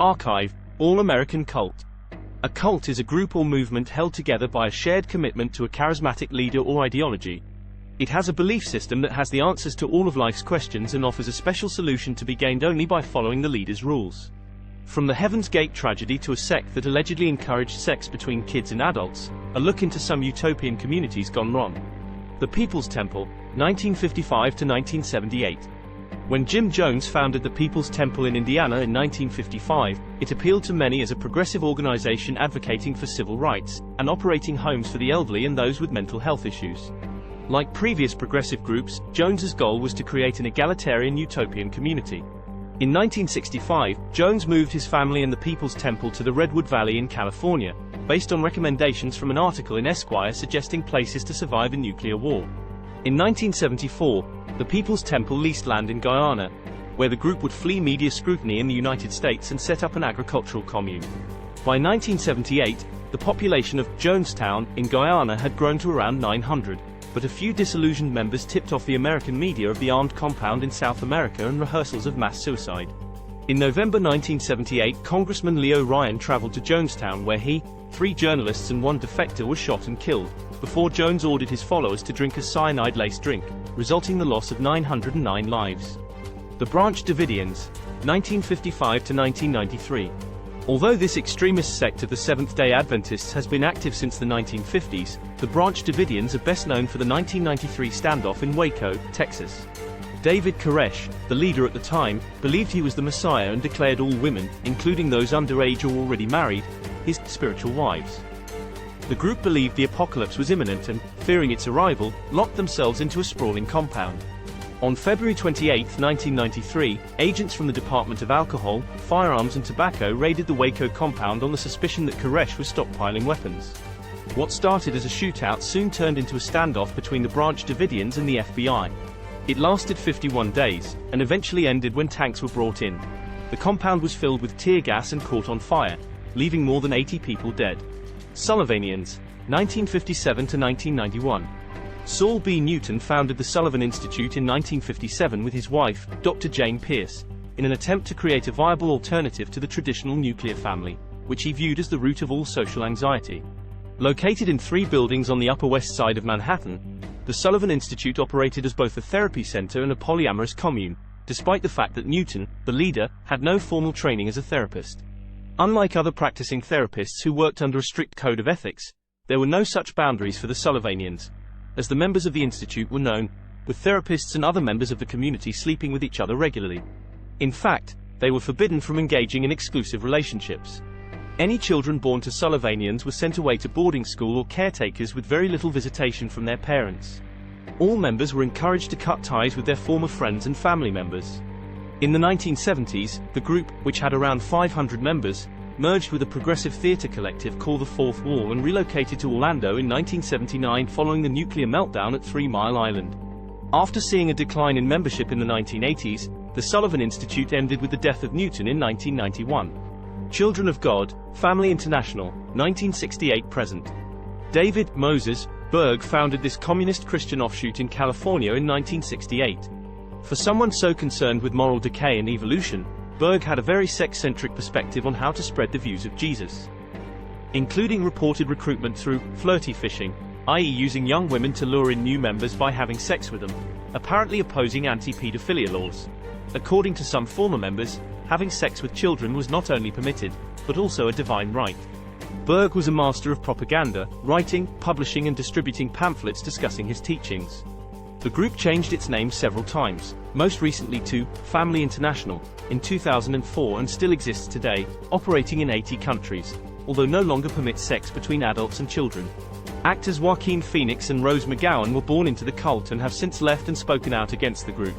Archive, All-American Cult. A cult is a group or movement held together by a shared commitment to a charismatic leader or ideology. It has a belief system that has the answers to all of life's questions and offers a special solution to be gained only by following the leader's rules. From the Heaven's Gate tragedy to a sect that allegedly encouraged sex between kids and adults, a look into some utopian communities gone wrong. The People's Temple, 1955 to 1978. When Jim Jones founded the People's Temple in Indiana in 1955, it appealed to many as a progressive organization advocating for civil rights, and operating homes for the elderly and those with mental health issues. Like previous progressive groups, Jones's goal was to create an egalitarian utopian community. In 1965, Jones moved his family and the People's Temple to the Redwood Valley in California, based on recommendations from an article in Esquire suggesting places to survive a nuclear war. In 1974, the People's Temple leased land in Guyana, where the group would flee media scrutiny in the United States and set up an agricultural commune. By 1978, the population of Jonestown in Guyana had grown to around 900, but a few disillusioned members tipped off the American media of the armed compound in South America and rehearsals of mass suicide. In November 1978, Congressman Leo Ryan traveled to Jonestown where he, 3 journalists and 1 defector were shot and killed, before Jones ordered his followers to drink a cyanide-laced drink, resulting in the loss of 909 lives. The Branch Davidians, 1955 to 1993. Although this extremist sect of the Seventh-day Adventists has been active since the 1950s, the Branch Davidians are best known for the 1993 standoff in Waco, Texas. David Koresh, the leader at the time, believed he was the Messiah and declared all women, including those underage or already married, his spiritual wives. The group believed the apocalypse was imminent and, fearing its arrival, locked themselves into a sprawling compound. On February 28, 1993, agents from the Department of Alcohol, Firearms and Tobacco raided the Waco compound on the suspicion that Koresh was stockpiling weapons. What started as a shootout soon turned into a standoff between the Branch Davidians and the FBI. It lasted 51 days, and eventually ended when tanks were brought in. The compound was filled with tear gas and caught on fire, leaving more than 80 people dead. Sullivanians, 1957 to 1991. Saul B. Newton founded the Sullivan Institute in 1957 with his wife, Dr. Jane Pierce, in an attempt to create a viable alternative to the traditional nuclear family, which he viewed as the root of all social anxiety. Located in 3 buildings on the Upper West Side of Manhattan, the Sullivan Institute operated as both a therapy center and a polyamorous commune, despite the fact that Newton, the leader, had no formal training as a therapist. Unlike other practicing therapists who worked under a strict code of ethics, there were no such boundaries for the Sullivanians, as the members of the institute were known, with therapists and other members of the community sleeping with each other regularly. In fact, they were forbidden from engaging in exclusive relationships. Any children born to Sullivanians were sent away to boarding school or caretakers with very little visitation from their parents. All members were encouraged to cut ties with their former friends and family members. In the 1970s, the group, which had around 500 members, merged with a progressive theater collective called the Fourth Wall and relocated to Orlando in 1979 following the nuclear meltdown at 3 Mile Island. After seeing a decline in membership in the 1980s, the Sullivan Institute ended with the death of Newton in 1991. Children of God, Family International, 1968-present. David Moses Berg founded this communist Christian offshoot in California in 1968. For someone so concerned with moral decay and evolution, Berg had a very sex-centric perspective on how to spread the views of Jesus, including reported recruitment through flirty fishing, i.e. using young women to lure in new members by having sex with them, apparently opposing anti-pedophilia laws. According to some former members, having sex with children was not only permitted, but also a divine right. Berg was a master of propaganda, writing, publishing and distributing pamphlets discussing his teachings. The group changed its name several times, most recently to Family International, in 2004 and still exists today, operating in 80 countries, although no longer permits sex between adults and children. Actors Joaquin Phoenix and Rose McGowan were born into the cult and have since left and spoken out against the group.